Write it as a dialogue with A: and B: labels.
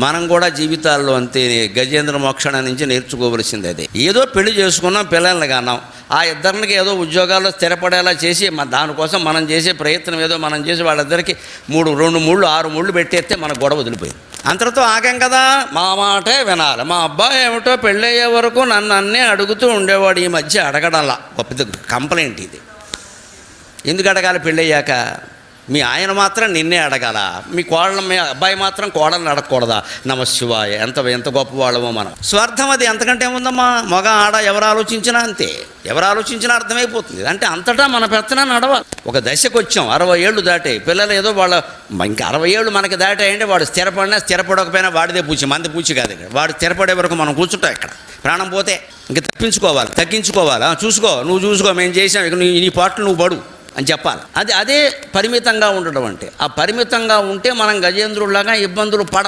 A: మనం కూడా జీవితాల్లో అంతే గజేంద్ర మోక్షణ నుంచి నేర్చుకోవలసింది అదే. ఏదో పెళ్లి చేసుకున్నాం, పిల్లల్ని కన్నాం, ఆ ఇద్దరికి ఏదో ఉద్యోగాల్లో స్థిరపడేలా చేసి దానికోసం మనం చేసే ప్రయత్నం ఏదో మనం చేసి వాళ్ళిద్దరికి 2 మూళ్ళు 6 మూళ్ళు పెట్టేస్తే మన గొడవ వదిలిపోయింది. అంతటితో ఆగాం కదా. మా మాటే వినాలి. మా అబ్బాయి ఏమిటో పెళ్ళయ్యే వరకు నన్ను అన్నీ అడుగుతూ ఉండేవాడు. ఈ మధ్య అడగడంలా గొప్ప కంప్లైంట్ ఇది. ఎందుకు అడగాలి? పెళ్ళయ్యాక మీ ఆయన మాత్రం నిన్నే అడగాల, మీ అబ్బాయి మాత్రం కోడల్ని అడగకూడదా? నమశివాయ, ఎంత గొప్పవాళ్ళమో మనం. స్వార్థం అది. ఎంతకంటే ఉందమ్మా. మగ ఆడ ఎవరు ఆలోచించినా అంతే, ఎవరు ఆలోచించినా అర్థమైపోతుంది. అంటే అంతటా మన పెత్తనా నడవాలి. ఒక దశకు వచ్చాం, 60 ఏళ్ళు దాటాయి. పిల్లలు ఏదో ఇంకా 60 ఏళ్ళు మనకి దాటాయంటే వాడు స్థిరపడకపోయినా వాడిదే పూచి, మంది పూచి కాదు. వాడు స్థిరపడే వరకు మనం కూర్చుంటాం ఇక్కడ. ప్రాణం పోతే ఇంక తగ్గించుకోవాలి. నువ్వు చూసుకో, మేము చేసాం, ఇక నీ పాటలు నువ్వు పడు అని చెప్పాలి. అదే పరిమితంగా ఉండడం అంటే. ఆ పరిమితంగా ఉంటే మనం గజేంద్రుడిలాగా ఇబ్బందులు